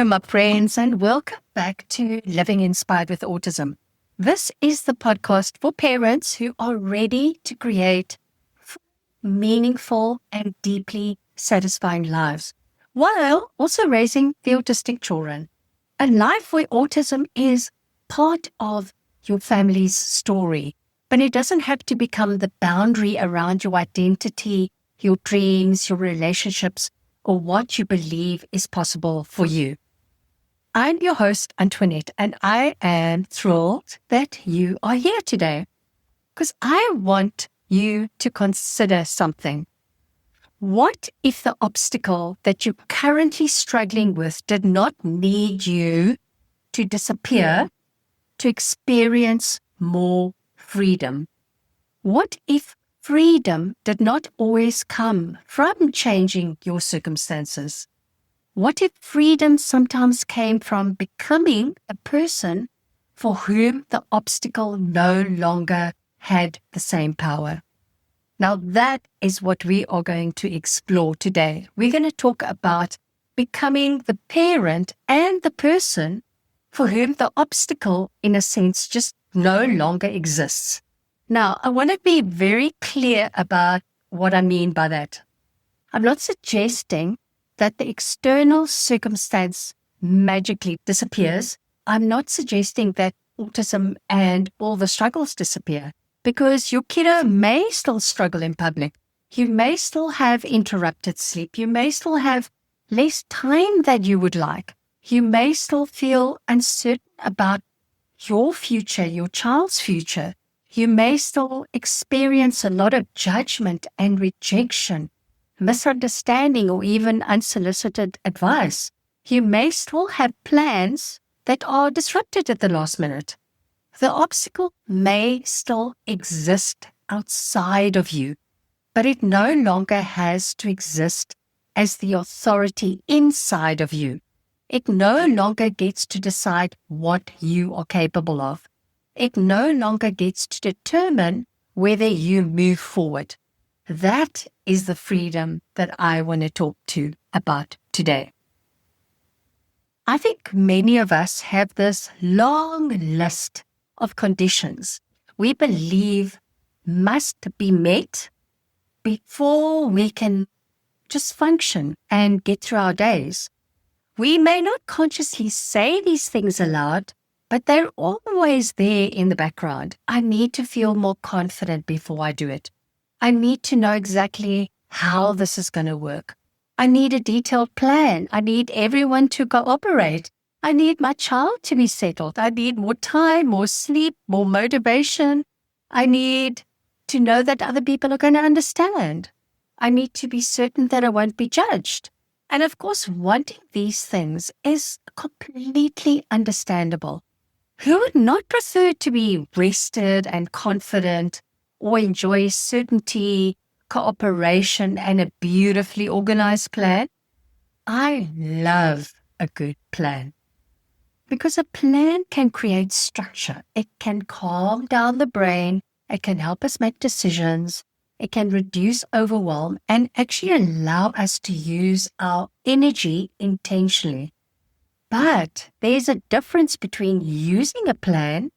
my friends, and welcome back to Living Inspired with Autism. This is the podcast for parents who are ready to create meaningful and deeply satisfying lives, while also raising the autistic children. A life where autism is part of your family's story, but it doesn't have to become the boundary around your identity, your dreams, your relationships, or what you believe is possible for you. I'm your host, Antoinette, and I am thrilled that you are here today because I want you to consider something. What if the obstacle that you're currently struggling with did not need you to disappear to experience more freedom? What if freedom did not always come from changing your circumstances? What if freedom sometimes came from becoming a person for whom the obstacle no longer had the same power? Now, that is what we are going to explore today. We're going to talk about becoming the parent and the person for whom the obstacle, in a sense, just no longer exists. Now, I want to be very clear about what I mean by that. I'm not suggesting that the external circumstance magically disappears. I'm not suggesting that autism and all the struggles disappear, because your kiddo may still struggle in public. You may still have interrupted sleep. You may still have less time than you would like. You may still feel uncertain about your future, your child's future. You may still experience a lot of judgment and rejection, misunderstanding, or even unsolicited advice. You may still have plans that are disrupted at the last minute. The obstacle may still exist outside of you, but it no longer has to exist as the authority inside of you. It no longer gets to decide what you are capable of. It no longer gets to determine whether you move forward. That is the freedom that I want to talk to about today. I think many of us have this long list of conditions we believe must be met before we can just function and get through our days. We may not consciously say these things aloud, but they're always there in the background. I need to feel more confident before I do it. I need to know exactly how this is going to work. I need a detailed plan. I need everyone to cooperate. I need my child to be settled. I need more time, more sleep, more motivation. I need to know that other people are going to understand. I need to be certain that I won't be judged. And of course, wanting these things is completely understandable. Who would not prefer to be rested and confident, or enjoy certainty, cooperation, and a beautifully organized plan? I love a good plan, because a plan can create structure. It can calm down the brain. It can help us make decisions. It can reduce overwhelm and actually allow us to use our energy intentionally. But there's a difference between using a plan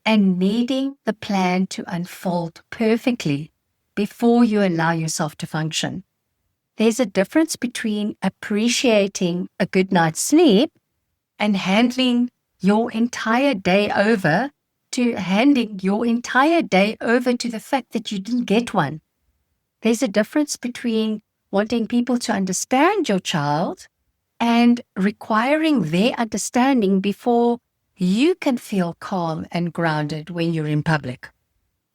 and needing the plan to unfold perfectly before you allow yourself to function. There's a difference between appreciating a good night's sleep and handing your entire day over to the fact that you didn't get one. There's a difference between wanting people to understand your child and requiring their understanding before you can feel calm and grounded when you're in public.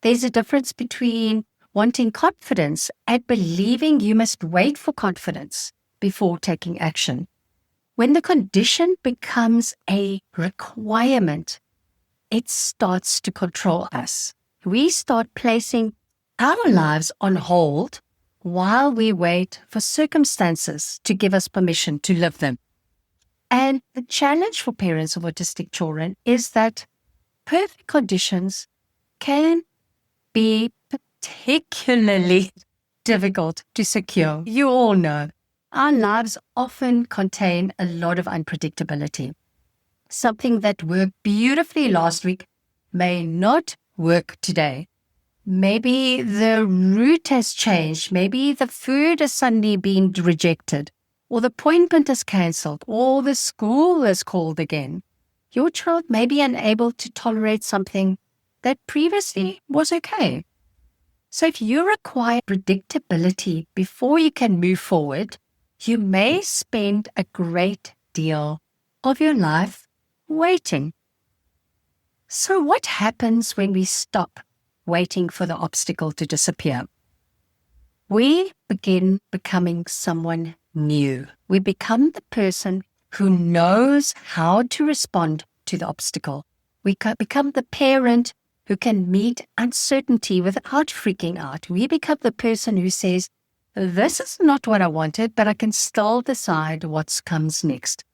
There's a difference between wanting confidence and believing you must wait for confidence before taking action. When the condition becomes a requirement, it starts to control us. We start placing our lives on hold while we wait for circumstances to give us permission to live them. And the challenge for parents of autistic children is that perfect conditions can be particularly difficult to secure. You all know Our lives often contain a lot of unpredictability. Something that worked beautifully last week may not work today. Maybe the route has changed. Maybe the food has suddenly been rejected, or the appointment is cancelled, or the school is called again. Your child may be unable to tolerate something that previously was okay. So if you require predictability before you can move forward, you may spend a great deal of your life waiting. So what happens when we stop waiting for the obstacle to disappear? We begin becoming someone new. We become the person who knows how to respond to the obstacle. We become the parent who can meet uncertainty without freaking out. We become the person who says, this is not what I wanted, but I can still decide what comes next.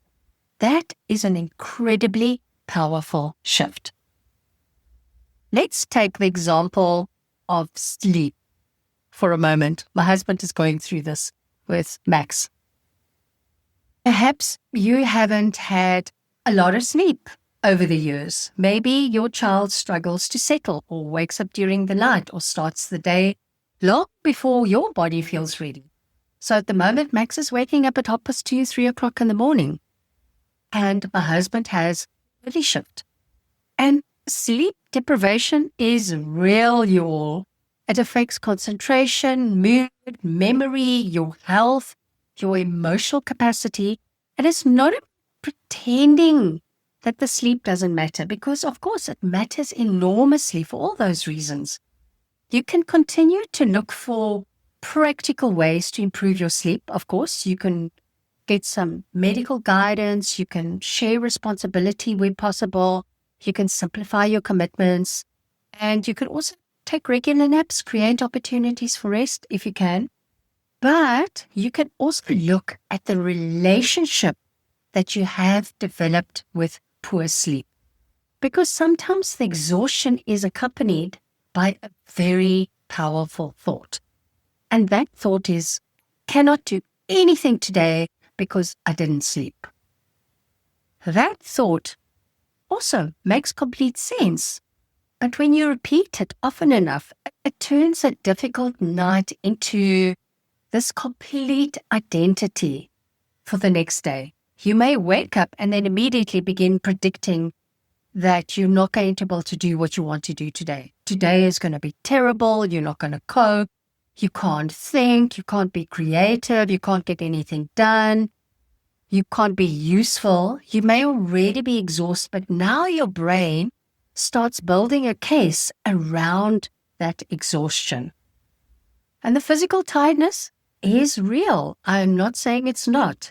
That is an incredibly powerful shift. Let's take the example of sleep for a moment. My husband is going through this with Max. Perhaps you haven't had a lot of sleep over the years. Maybe your child struggles to settle or wakes up during the night or starts the day long before your body feels ready. So at the moment, Max is waking up at 2:30, 3 o'clock in the morning. And my husband has a early shift. And sleep deprivation is real, you all. It affects concentration, mood, memory, your health, your emotional capacity. And it's not pretending that the sleep doesn't matter, because of course it matters enormously for all those reasons. You can continue to look for practical ways to improve your sleep. Of course, you can get some medical guidance. You can share responsibility where possible. You can simplify your commitments. And you can also take regular naps, create opportunities for rest if you can. But you can also look at the relationship that you have developed with poor sleep. Because sometimes the exhaustion is accompanied by a very powerful thought. And that thought is, cannot do anything today because I didn't sleep. That thought also makes complete sense. But when you repeat it often enough, it turns a difficult night into this complete identity for the next day. You may wake up and then immediately begin predicting that you're not going to be able to do what you want to do today. Today is going to be terrible. You're not going to cope. You can't think. You can't be creative. You can't get anything done. You can't be useful. You may already be exhausted, but now your brain starts building a case around that exhaustion. And the physical tiredness is real. I'm not saying it's not.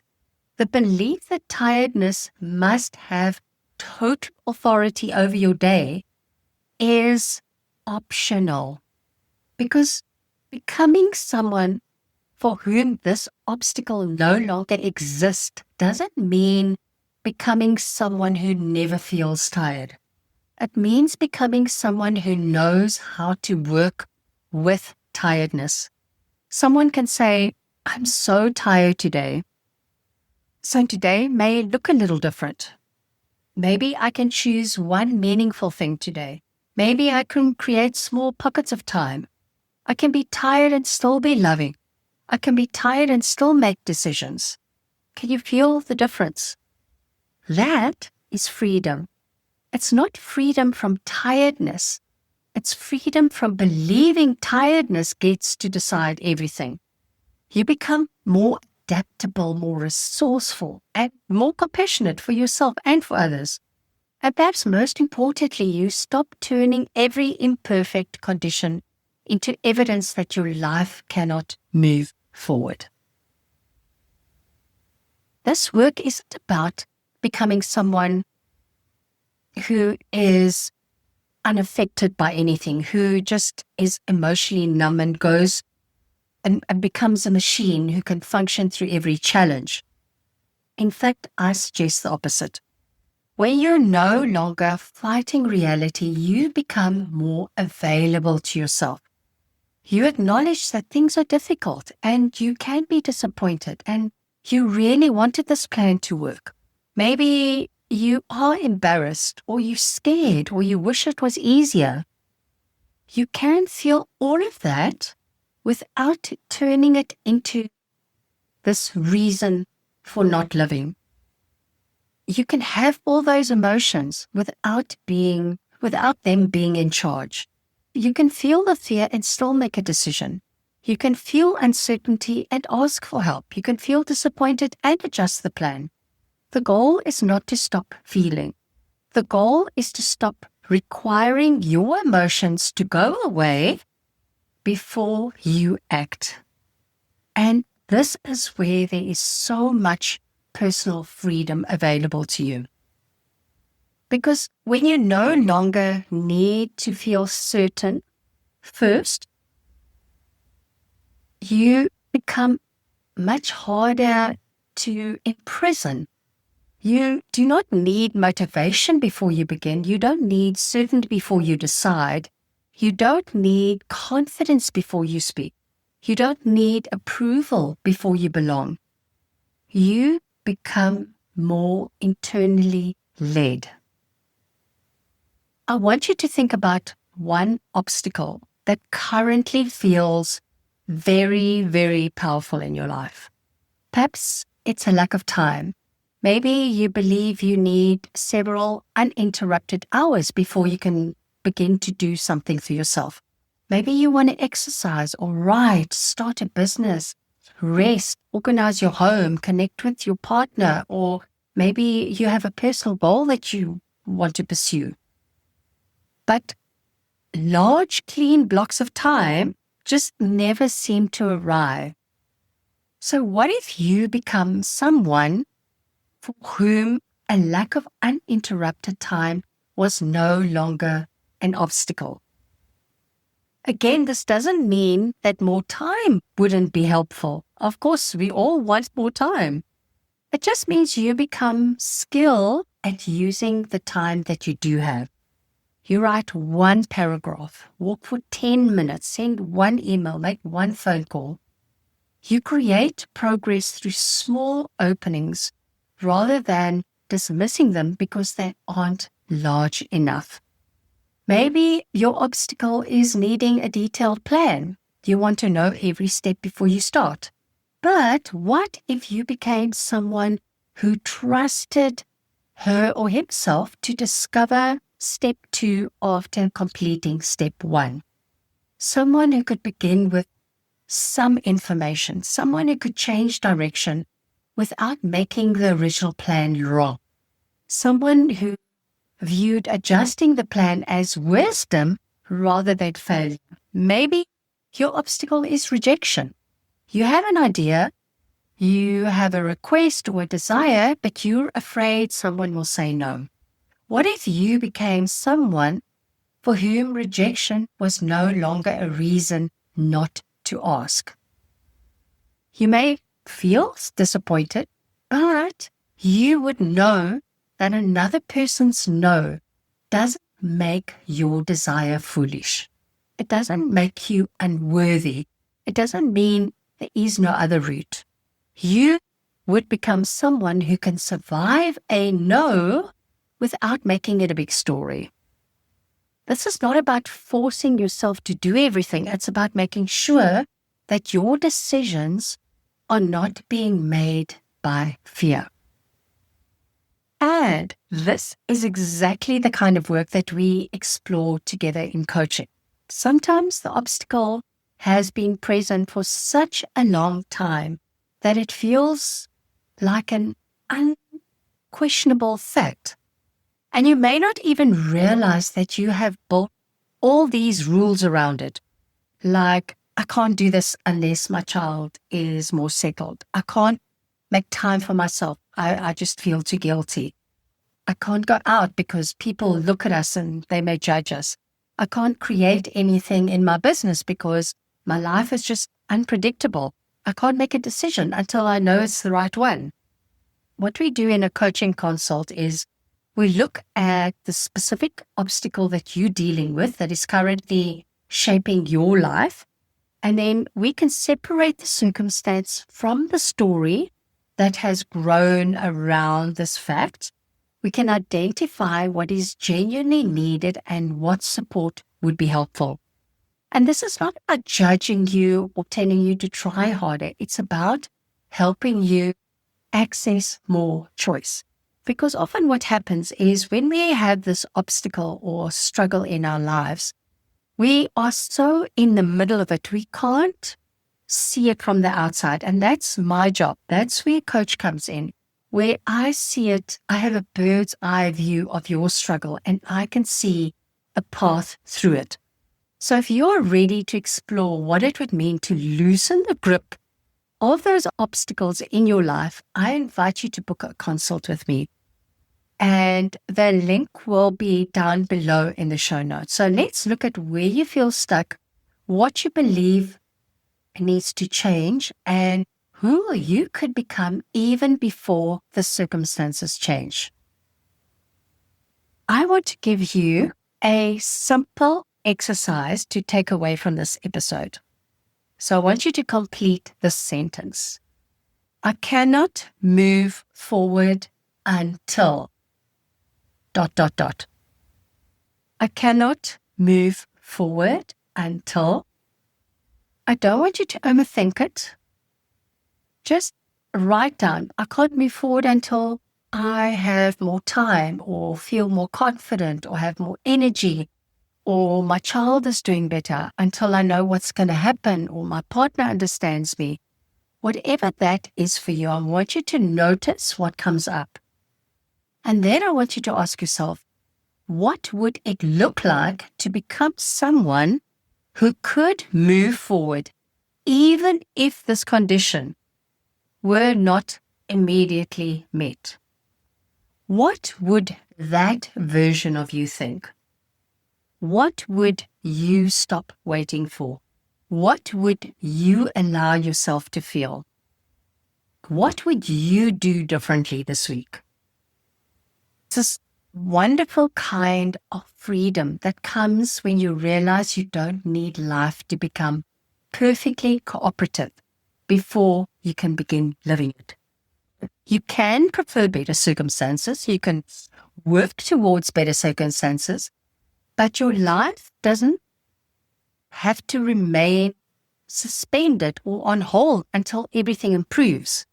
The belief that tiredness must have total authority over your day is optional, because becoming someone for whom this obstacle no longer exists doesn't mean becoming someone who never feels tired. It means becoming someone who knows how to work with tiredness. Someone can say, I'm so tired today. So today may look a little different. Maybe I can choose one meaningful thing today. Maybe I can create small pockets of time. I can be tired and still be loving. I can be tired and still make decisions. Can you feel the difference? That is freedom. It's not freedom from tiredness. It's freedom from believing tiredness gets to decide everything. You become more adaptable, more resourceful, and more compassionate for yourself and for others. And perhaps most importantly, you stop turning every imperfect condition into evidence that your life cannot move forward. This work isn't about becoming someone who is unaffected by anything, who just is emotionally numb and goes and becomes a machine who can function through every challenge. In fact, I suggest the opposite. When you're no longer fighting reality, you become more available to yourself. You acknowledge that things are difficult and you can be disappointed, and You really wanted this plan to work. Maybe you are embarrassed, or you're scared, or you wish it was easier. You can feel all of that without turning it into this reason for not living. You can have all those emotions without them being in charge. You can feel the fear and still make a decision. You can feel uncertainty and ask for help. You can feel disappointed and adjust the plan. The goal is not to stop feeling. The goal is to stop requiring your emotions to go away before you act. And this is where there is so much personal freedom available to you. Because when you no longer need to feel certain first, you become much harder to imprison. You do not need motivation before you begin. You don't need certainty before you decide. You don't need confidence before you speak. You don't need approval before you belong. You become more internally led. I want you to think about one obstacle that currently feels very, very powerful in your life. Perhaps it's a lack of time. Maybe you believe you need several uninterrupted hours before you can begin to do something for yourself. Maybe you want to exercise or write, start a business, rest, organize your home, connect with your partner, or maybe you have a personal goal that you want to pursue. But large, clean blocks of time just never seem to arrive. So what if you become someone for whom a lack of uninterrupted time was no longer an obstacle? Again, this doesn't mean that more time wouldn't be helpful. Of course, we all want more time. It just means you become skilled at using the time that you do have. You write one paragraph, walk for 10 minutes, send one email, make one phone call. You create progress through small openings rather than dismissing them because they aren't large enough. Maybe your obstacle is needing a detailed plan. You want to know every step before you start. But what if you became someone who trusted her or himself to discover step 2 after completing step 1? Someone who could begin with some information, someone who could change direction without making the original plan wrong. Someone who viewed adjusting the plan as wisdom rather than failure. Maybe your obstacle is rejection. You have an idea, you have a request or a desire, but you're afraid someone will say no. What if you became someone for whom rejection was no longer a reason not to ask? You may feel disappointed, but you would know that another person's no doesn't make your desire foolish. It doesn't make you unworthy. It doesn't mean there is no other route. You would become someone who can survive a no without making it a big story. This is not about forcing yourself to do everything. It's about making sure that your decisions are not being made by fear. And this is exactly the kind of work that we explore together in coaching. Sometimes the obstacle has been present for such a long time that it feels like an unquestionable fact. And you may not even realize that you have built all these rules around it. Like, I can't do this unless my child is more settled. I can't make time for myself. I just feel too guilty. I can't go out because people look at us and they may judge us. I can't create anything in my business because my life is just unpredictable. I can't make a decision until I know it's the right one. What we do in a coaching consult is we look at the specific obstacle that you're dealing with that is currently shaping your life, and then we can separate the circumstance from the story that has grown around this fact, we can identify what is genuinely needed and what support would be helpful. And this is not about judging you or telling you to try harder. It's about helping you access more choice. Because often what happens is when we have this obstacle or struggle in our lives, we are so in the middle of it, we can't see it from the outside. And that's my job. That's where coach comes in, where I see it. I have a bird's eye view of your struggle and I can see a path through it. So if you're ready to explore what it would mean to loosen the grip of those obstacles in your life, I invite you to book a consult with me. And the link will be down below in the show notes. So let's look at where you feel stuck, what you believe needs to change, and who you could become even before the circumstances change. I want to give you a simple exercise to take away from this episode. So I want you to complete this sentence. I cannot move forward until ... I cannot move forward until... I don't want you to overthink it. Just write down, I can't move forward until I have more time or feel more confident or have more energy, or my child is doing better, until I know what's going to happen, or my partner understands me. Whatever that is for you, I want you to notice what comes up. And then I want you to ask yourself, what would it look like to become someone who could move forward, even if this condition were not immediately met? What would that version of you think? What would you stop waiting for? What would you allow yourself to feel? What would you do differently this week? This wonderful kind of freedom that comes when you realize you don't need life to become perfectly cooperative before you can begin living it. You can prefer better circumstances. You can work towards better circumstances, but your life doesn't have to remain suspended or on hold until everything improves.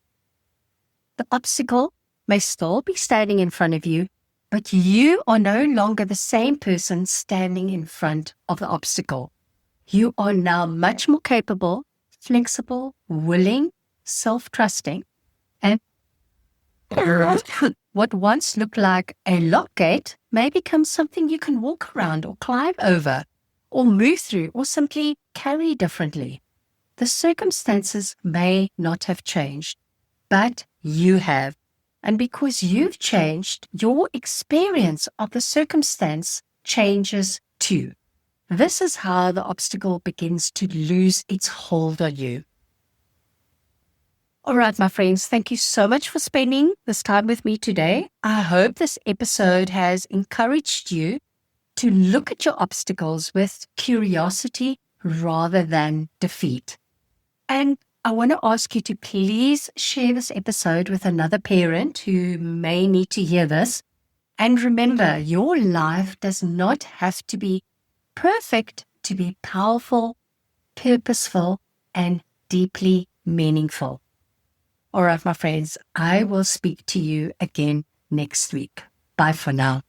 The obstacle may still be standing in front of you, but you are no longer the same person standing in front of the obstacle. You are now much more capable, flexible, willing, self-trusting, and what once looked like a lock gate may become something you can walk around or climb over or move through or simply carry differently. The circumstances may not have changed, but you have. And because you've changed, your experience of the circumstance changes too. This is how the obstacle begins to lose its hold on you. All right, my friends, thank you so much for spending this time with me today. I hope this episode has encouraged you to look at your obstacles with curiosity rather than defeat. And I want to ask you to please share this episode with another parent who may need to hear this. And remember, your life does not have to be perfect to be powerful, purposeful, and deeply meaningful. All right, my friends, I will speak to you again next week. Bye for now.